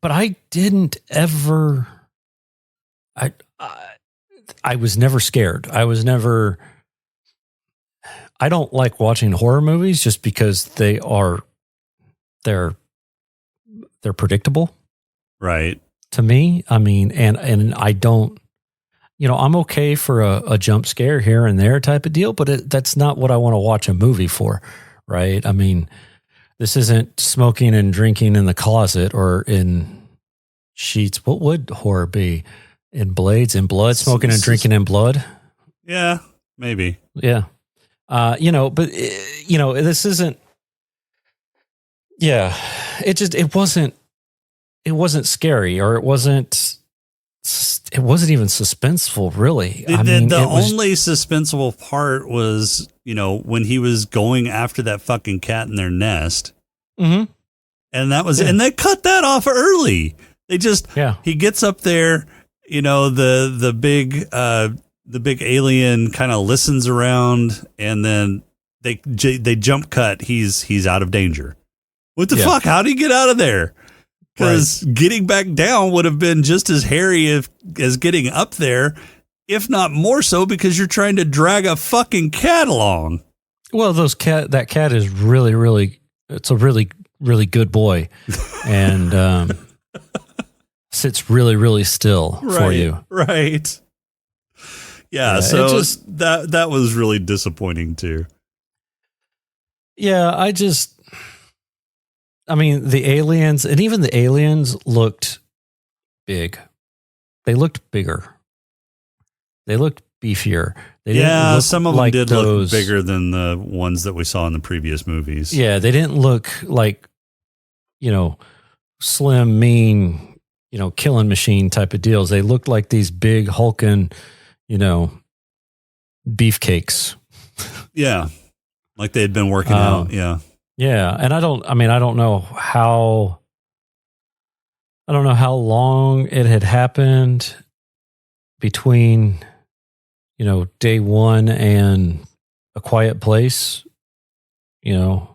But I didn't ever. I was never scared. I don't like watching horror movies just because they're predictable. Right. To me, and I don't, I'm okay for a jump scare here and there type of deal, but that's not what I want to watch a movie for, right? This isn't smoking and drinking in the closet or in sheets. What would horror be? In blades, in blood, smoking and drinking in blood? Yeah, maybe. Yeah. But this isn't, yeah, it wasn't scary, or it wasn't even suspenseful, really. The only suspenseful part was, when he was going after that fucking cat in their nest. Mm-hmm. And that was, and they cut that off early. He gets up there, the big alien kind of listens around, and then they jump cut. He's out of danger. What the fuck? How did he get out of there? Because getting back down would have been just as hairy as getting up there, if not more so, because you're trying to drag a fucking cat along. Well, that cat is really, really, it's a really, really good boy, and sits really, really still for you. Right. Yeah. So that was really disappointing too. Yeah, the aliens, and even the aliens looked big. They looked bigger. They looked beefier. They didn't look some of like them did those, look bigger than the ones that we saw in the previous movies. Yeah, they didn't look like, slim, mean, killing machine type of deals. They looked like these big hulking, beefcakes. Yeah, like they had been working out. Yeah. Yeah, and I don't know how long it had happened between, day one and A Quiet Place. I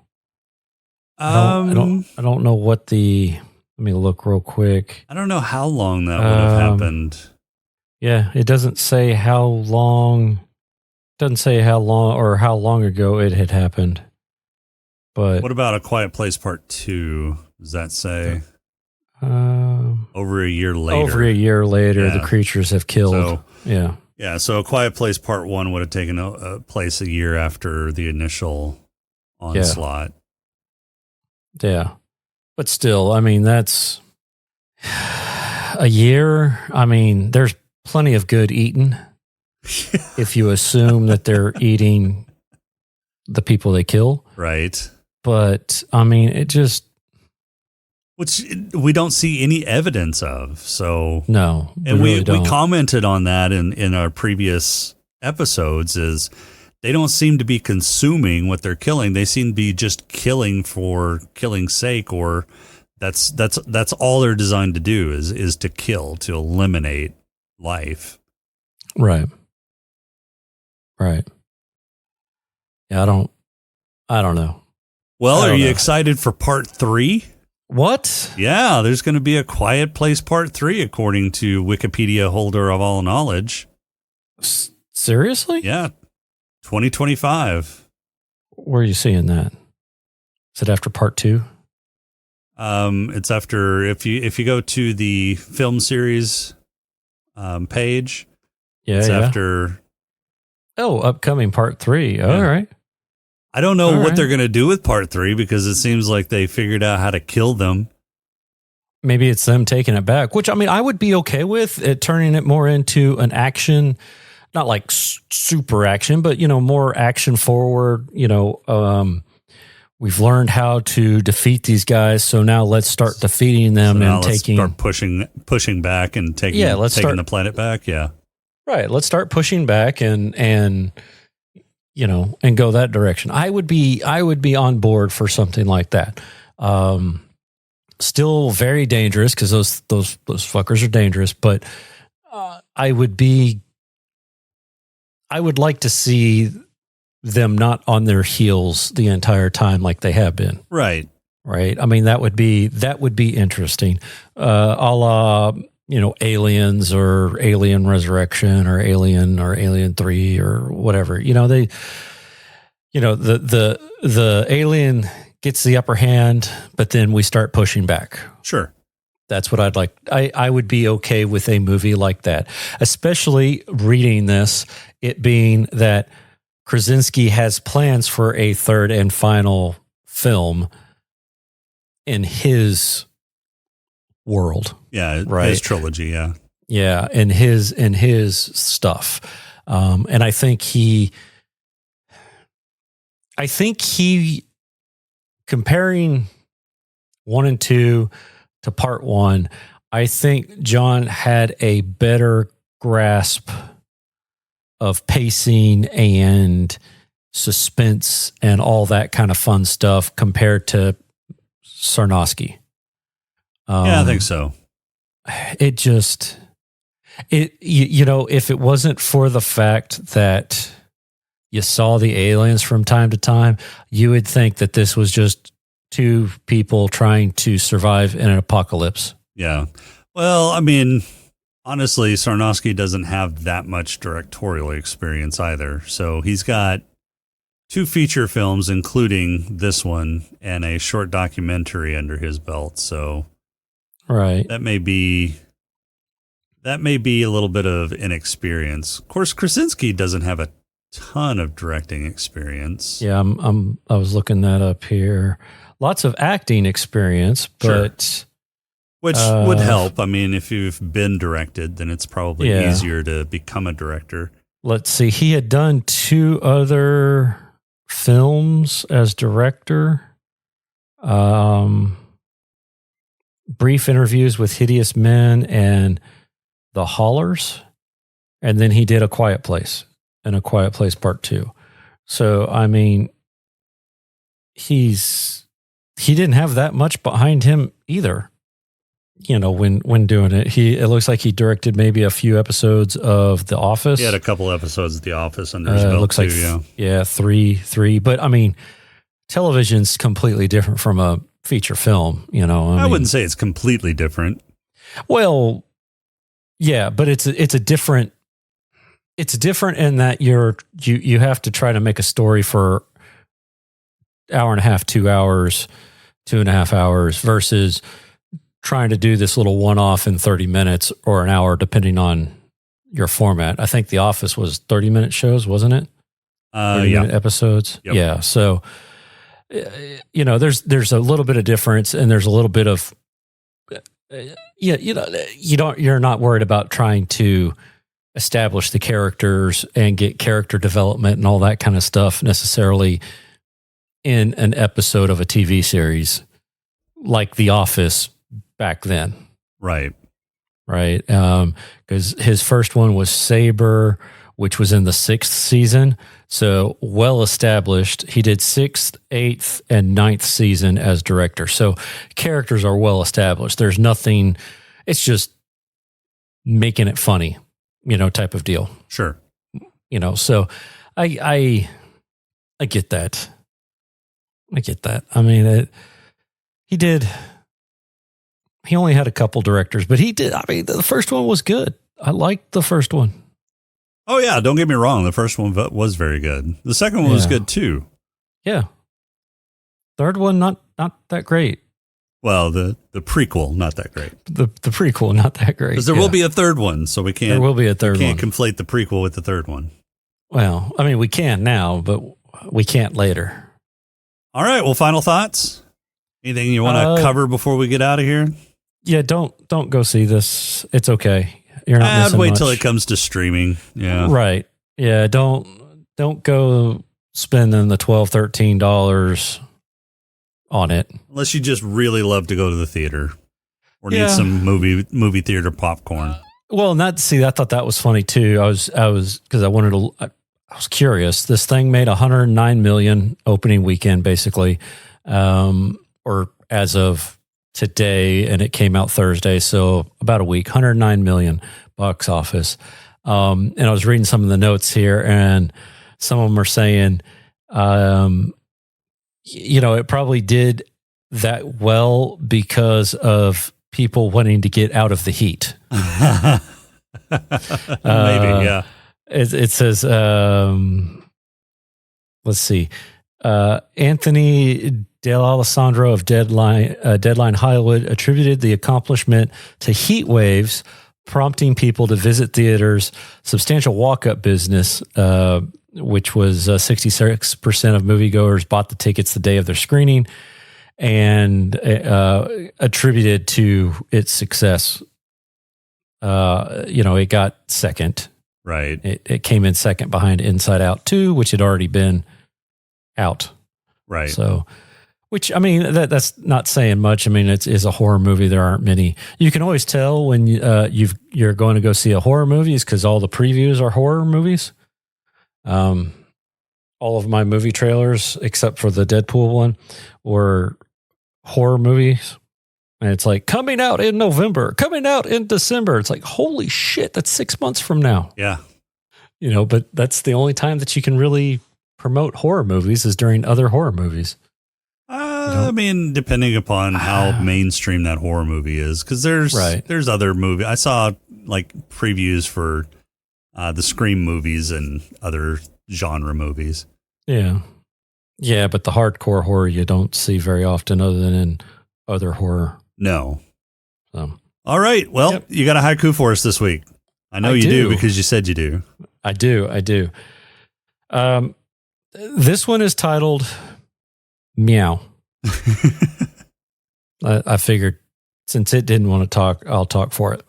don't know what let me look real quick. I don't know how long that would have happened. Yeah, it doesn't say how long. Doesn't say how long or how long ago it had happened. But what about A Quiet Place Part 2? Does that say over a year later? Over a year later, the creatures have killed. So, yeah. So A Quiet Place Part 1 would have taken place a year after the initial onslaught. Yeah. But still, that's a year. There's plenty of good eating if you assume that they're eating the people they kill. Right. But it just, which we don't see any evidence of. So no, and we commented on that in our previous episodes. Is they don't seem to be consuming what they're killing. They seem to be just killing for killing's sake, or that's all they're designed to do is to kill, to eliminate life. Right. Yeah, I don't know. Well, are you excited for Part 3? What? Yeah, there's going to be a Quiet Place Part 3, according to Wikipedia holder of all knowledge. Seriously? Yeah, 2025. Where are you seeing that? Is it after part 2? It's after if you go to the film series page. Yeah, it's yeah. after. Oh, upcoming part 3. All right. I don't know All what right. they're going to do with part 3 because it seems like they figured out how to kill them. Maybe it's them taking it back, which I mean, I would be okay with it, turning it more into an action, not like super action, but more action forward. We've learned how to defeat these guys, so now let's start defeating them and start pushing back and taking the planet back. Yeah, right. Let's start pushing back and go that direction. I would be on board for something like that. Still very dangerous because those fuckers are dangerous, but I would like to see them not on their heels the entire time like they have been. Right. I mean, that would be interesting. A la, Aliens or Alien Resurrection or Alien 3 or whatever. The alien gets the upper hand, but then we start pushing back. Sure. That's what I'd like. I would be okay with a movie like that, especially reading this, it being that Krasinski has plans for a third and final film in his world. Yeah, right? His trilogy, yeah. Yeah, in his stuff. And I think he comparing 1 and 2 to part 1, I think John had a better grasp of pacing and suspense and all that kind of fun stuff compared to Sarnowski. Yeah, I think so. If it wasn't for the fact that you saw the aliens from time to time, you would think that this was just 2 people trying to survive in an apocalypse. Yeah. Well, I mean, honestly, Sarnowski doesn't have that much directorial experience either. So he's got 2 feature films, including this one, and a short documentary under his belt. So right. that may be a little bit of inexperience. Of course, Krasinski doesn't have a ton of directing experience. Yeah, I was looking that up here. Lots of acting experience, but sure. Which would help. I mean, if you've been directed, then it's probably easier to become a director. Let's see. He had done 2 other films as director. Brief Interviews with Hideous Men and The Haulers. And then he did A Quiet Place and A Quiet Place Part 2. So, I mean, he didn't have that much behind him either. When doing it, it looks like he directed maybe a few episodes of The Office. He had a couple episodes of The Office under his belt looks too, like, yeah, three. But I mean, television's completely different from a feature film. I wouldn't say it's completely different. Well, yeah, but it's different in that you have to try to make a story for hour and a half, 2 hours, 2.5 hours versus trying to do this little one-off in 30 minutes or an hour, depending on your format. I think The Office was 30-minute shows, wasn't it? 30-minute episodes. Yep. Yeah. So, there's a little bit of difference, and there's a little bit of, you're not worried about trying to establish the characters and get character development and all that kind of stuff necessarily in an episode of a TV series like The Office back then. Right. Because his first one was Saber, which was in the 6th season. So well established. He did 6th, 8th, and 9th season as director. So characters are well established. There's nothing, it's just making it funny, type of deal. Sure. So I get that. I mean, he did He only had a couple directors, but he did. I mean, the first one was good. I liked the first one. Oh yeah, don't get me wrong. The first one was very good. The second one was Yeah. good too. Yeah. Third one, not that great. Well, the prequel, not that great. The prequel, not that great. Because there will be a third one, so we can't. There will be a third can't one. conflate the prequel with the third one. Well, I mean, we can now, but we can't later. All right. Well, final thoughts. Anything you want to cover before we get out of here? Yeah, don't go see this. It's okay. You're not I'd missing wait much. till it comes to streaming. Yeah. Right. Yeah. Don't go spending the $12-13 on it. Unless you just really love to go to the theater or Yeah. need some movie theater popcorn. Well, I thought that was funny too. I was because I was curious. This thing made 109 million opening weekend, basically, or as of today, and it came out Thursday, so about a week. 109 million box office. And I was reading some of the notes here, and some of them are saying, it probably did that well because of people wanting to get out of the heat. Maybe, yeah. It says, let's see, Anthony D'Alessandro of Deadline Hollywood attributed the accomplishment to heat waves prompting people to visit theaters, substantial walk-up business, which was 66% of moviegoers bought the tickets the day of their screening, and attributed to its success. It got second. Right. It came in second behind Inside Out 2, which had already been out. Right. So, which, I mean, that's not saying much. I mean, it's a horror movie. There aren't many. You can always tell when you're going to go see a horror movie is because all the previews are horror movies. All of my movie trailers, except for the Deadpool one, were horror movies. And it's like, coming out in November, coming out in December. It's like, holy shit, that's 6 months from now. Yeah. But that's the only time that you can really promote horror movies is during other horror movies. I mean, depending upon how mainstream that horror movie is, because there's other movies. I saw like previews for the Scream movies and other genre movies. Yeah. Yeah, but the hardcore horror you don't see very often other than in other horror. No. So. All right. Well, You got a haiku for us this week. I know you do because you said you do. I do. This one is titled Meow. I figured since it didn't want to talk, I'll talk for it.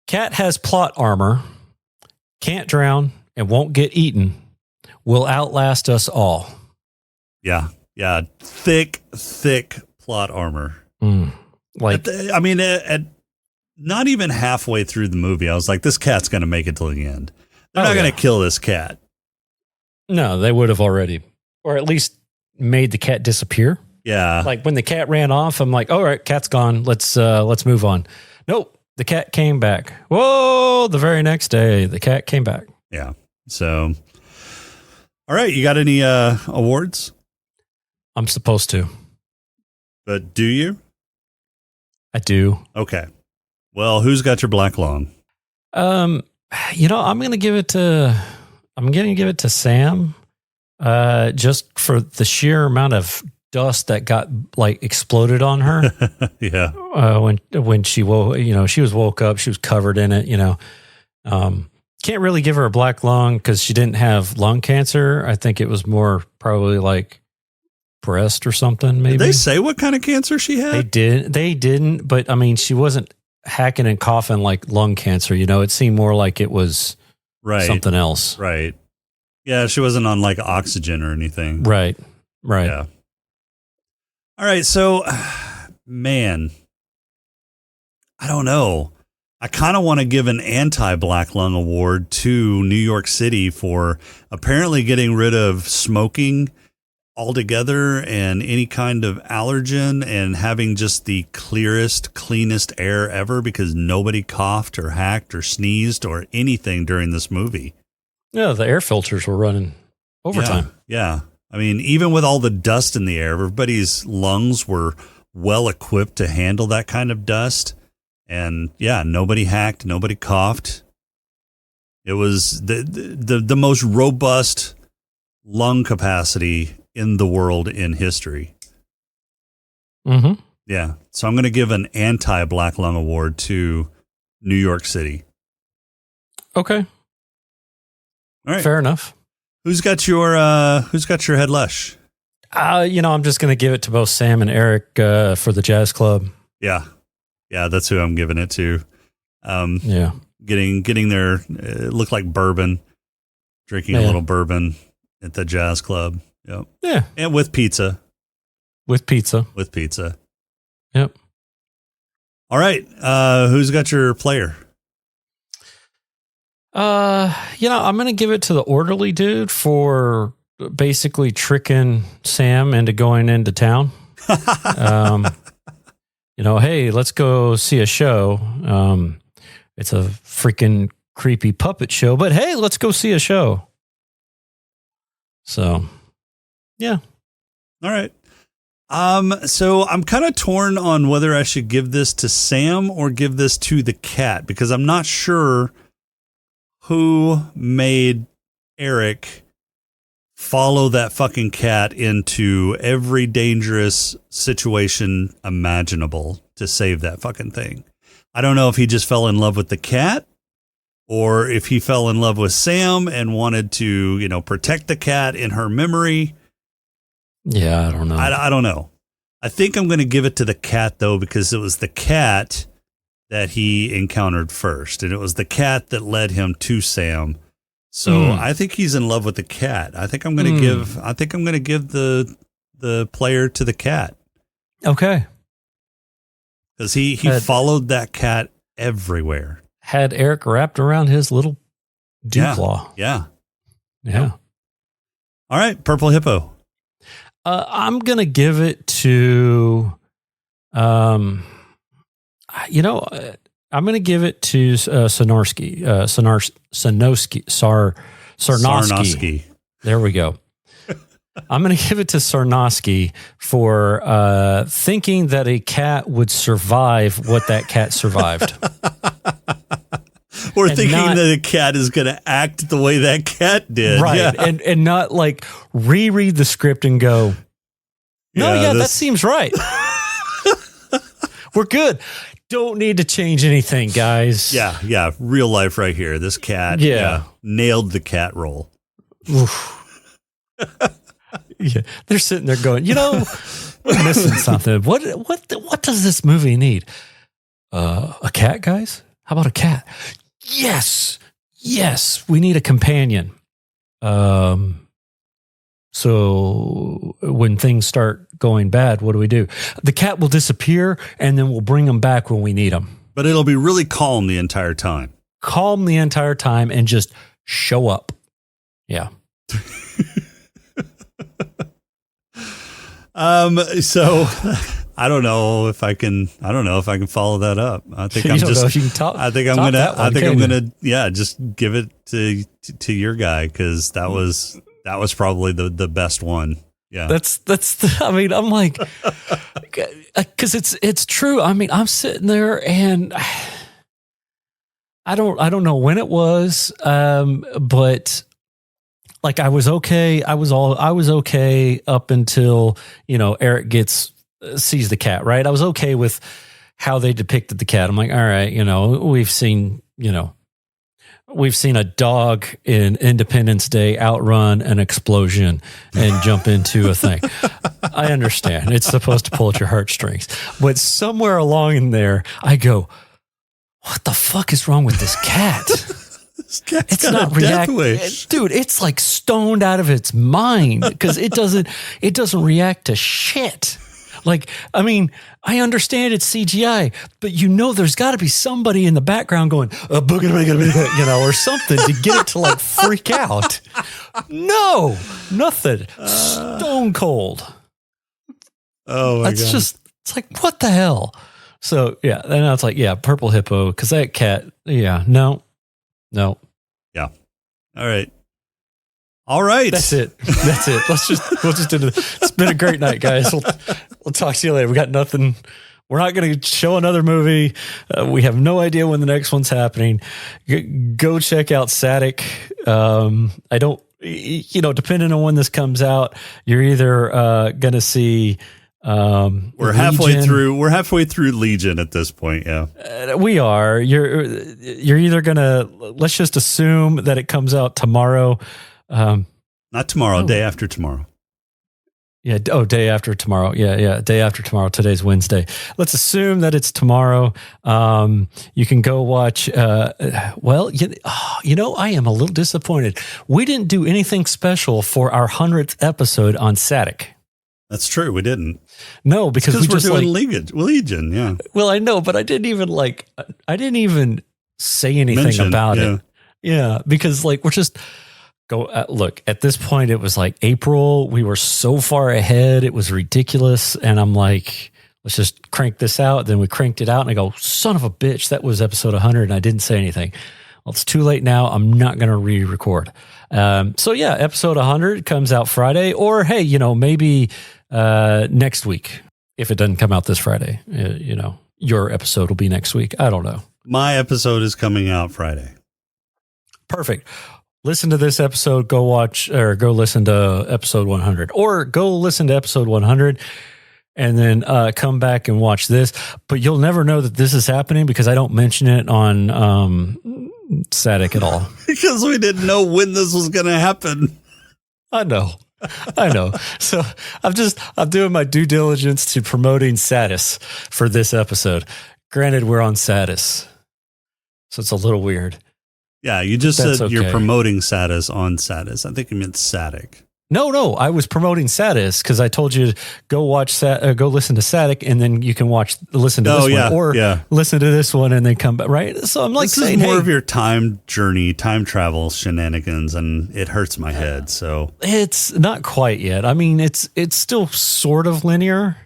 Cat has plot armor, can't drown, and won't get eaten. Will outlast us all. Yeah. Yeah. Thick plot armor. Like, at not even halfway through the movie, I was like, this cat's going to make it till the end. They're not going to kill this cat. No, they would have already, or at least made the cat disappear. Yeah. Like when the cat ran off, I'm like, all right, cat's gone. Let's move on. Nope. The cat came back. Whoa. The very next day, the cat came back. Yeah. So, all right. You got any awards? I'm supposed to. But do you? I do. Okay. Well, who's got your black lung? I'm going to give it to Sam, just for the sheer amount of dust that got like exploded on her. Yeah. When she woke, she was woke up, she was covered in it, can't really give her a black lung because she didn't have lung cancer. I think it was more probably like breast or something. Maybe. Did they say what kind of cancer she had? They didn't, but I mean, she wasn't hacking and coughing like lung cancer. It seemed more like it was something else. Right. Yeah. She wasn't on like oxygen or anything. Right. Yeah. All right. So, man, I don't know. I kind of want to give an anti-black lung award to New York City for apparently getting rid of smoking altogether and any kind of allergen and having just the cleanest air ever because nobody coughed or hacked or sneezed or anything during this movie. Yeah, the air filters were running overtime. Yeah. I mean, even with all the dust in the air, everybody's lungs were well equipped to handle that kind of dust. And yeah, nobody hacked, nobody coughed. It was the most robust lung capacity in the world in history. Mm-hmm. Yeah. So I'm going to give an anti-black lung award to New York City. Okay. All right. Fair enough. Who's got your head lush? I'm just going to give it to both Sam and Eric for the Jazz Club. Yeah. Yeah, that's who I'm giving it to. Yeah. Getting their it looked like bourbon, drinking a little bourbon at the Jazz Club. Yep. Yeah. And with pizza. With pizza. Yep. All right. Who's got your player? I'm going to give it to the orderly dude for basically tricking Sam into going into town. Hey, let's go see a show. It's a freaking creepy puppet show, but hey, let's go see a show. So, yeah. All right. So I'm kind of torn on whether I should give this to Sam or give this to the cat, because I'm not sure who made Eric follow that fucking cat into every dangerous situation imaginable to save that fucking thing. I don't know if he just fell in love with the cat or if he fell in love with Sam and wanted to, protect the cat in her memory. Yeah, I don't know. I don't know. I think I'm going to give it to the cat, though, because it was the cat that he encountered first, and it was the cat that led him to Sam. So I think he's in love with the cat. I think I'm going to give. I think I'm going to give the player to the cat. Okay, because he followed that cat everywhere. Had Eric wrapped around his little dewclaw. Yeah. All right, Purple Hippo. I'm going to give it to, I'm going to give it to Sarnowski. There we go. I'm going to give it to Sarnowski for thinking that a cat would survive what that cat survived. Or thinking that a cat is going to act the way that cat did. Right. Yeah. And not like reread the script and go, that seems right. We're good. Don't need to change anything, guys. Yeah. Real life right here. This cat nailed the cat role. Yeah. They're sitting there going, we're missing something. What does this movie need? A cat, guys? How about a cat? Yes, we need a companion. So when things start going bad, what do? The cat will disappear, and then we'll bring them back when we need them. But it'll be really calm the entire time. And just show up. Yeah. So I don't know if I can follow that up. I think I'm gonna just give it to your guy, because that was probably the best one. Yeah. I'm like, because it's true. I mean, I'm sitting there and I don't know when it was, but like I was okay. I was okay up until, Eric sees the cat, right? I was okay with how they depicted the cat. I'm like, all right, we've seen a dog in Independence Day outrun an explosion and jump into a thing. I understand. It's supposed to pull at your heartstrings. But somewhere along in there, I go, what the fuck is wrong with this cat? It's not reacting, dude. It's like stoned out of its mind, because it doesn't react to shit. Like, I mean, I understand it's CGI, but there's got to be somebody in the background going, or something to get it to like freak out. No, nothing. Stone cold. Oh my God. It's like, what the hell? So yeah, then I was like, yeah, Purple Hippo, because that cat, no. Yeah. All right. That's it. We'll just do it. It's been a great night, guys. We'll talk to you later. We got nothing. We're not going to show another movie. We have no idea when the next one's happening. Go check out Static. I don't, depending on when this comes out, you're either going to see. We're halfway through Legion at this point. Yeah, we are. You're either going to, let's just assume that it comes out tomorrow. Not tomorrow, day after tomorrow. Yeah. Oh, day after tomorrow. Yeah. Day after tomorrow. Today's Wednesday. Let's assume that it's tomorrow. You can go watch. I am a little disappointed. We didn't do anything special for our 100th episode on Static. That's true. We didn't. No, because we we're just doing Legion. Yeah. Well, I know, but I didn't even say anything about it. Yeah. Because we're just. Look, at this point, it was like April. We were so far ahead. It was ridiculous. And I'm like, let's just crank this out. Then we cranked it out and I go, son of a bitch, that was episode 100. And I didn't say anything. Well, it's too late now. I'm not going to re-record. Episode 100 comes out Friday, or hey, maybe next week. If it doesn't come out this Friday, your episode will be next week. I don't know. My episode is coming out Friday. Perfect. Listen to this episode, go watch or go listen to episode 100, or go listen to episode 100 and then come back and watch this. But you'll never know that this is happening because I don't mention it on Static at all. Because we didn't know when this was going to happen. I know. So I'm doing my due diligence to promoting Satis for this episode. Granted, we're on Satis, so it's a little weird. Yeah, you just said okay. You're promoting Satis on Satis. I think you meant Static. No, I was promoting Satis because I told you to go listen to Static, and then you can listen to this one, or listen to this one and then come back. Right? So I'm this is more of your time travel shenanigans, and it hurts my head. So it's not quite yet. I mean, it's still sort of linear.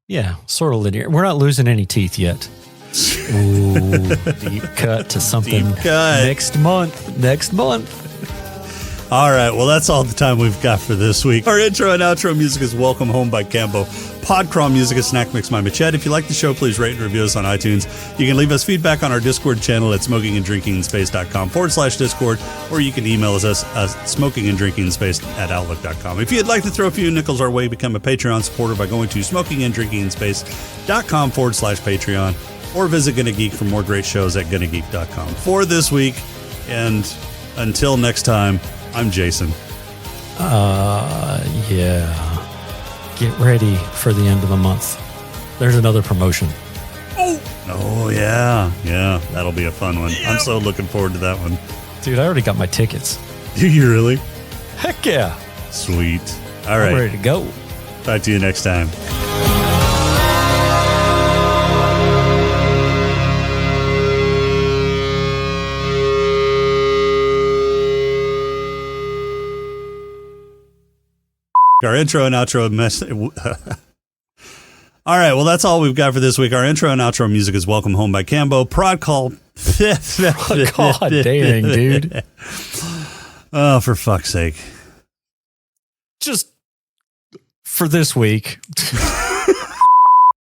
Yeah, sort of linear. We're not losing any teeth yet. Ooh, deep cut to something next month. All right, well, that's all the time we've got for this week. Our intro and outro music is Welcome Home by Cambo. Podcrawl music is Snack Mix by Machette. If you like the show, please rate and review us on iTunes. You can leave us feedback on our Discord channel at smokinganddrinkingspace.com/Discord, or you can email us at smokinganddrinkingspace@outlook.com. If you'd like to throw a few nickels our way, become a Patreon supporter by going to smokinganddrinkingspace.com/Patreon, or visit Gonna Geek for more great shows at GonnaGeek.com. For this week, and until next time, I'm Jason. Get ready for the end of the month. There's another promotion. Oh yeah. That'll be a fun one. I'm so looking forward to that one. Dude, I already got my tickets. Do you really? Heck yeah. Sweet. All right. I'm ready to go. Talk to you next time. Our intro and outro all right, well, that's all we've got for this week. Our intro and outro music is Welcome Home by Cambo. Podcrawl. God dang, dude. Oh, for fuck's sake. Just for this week.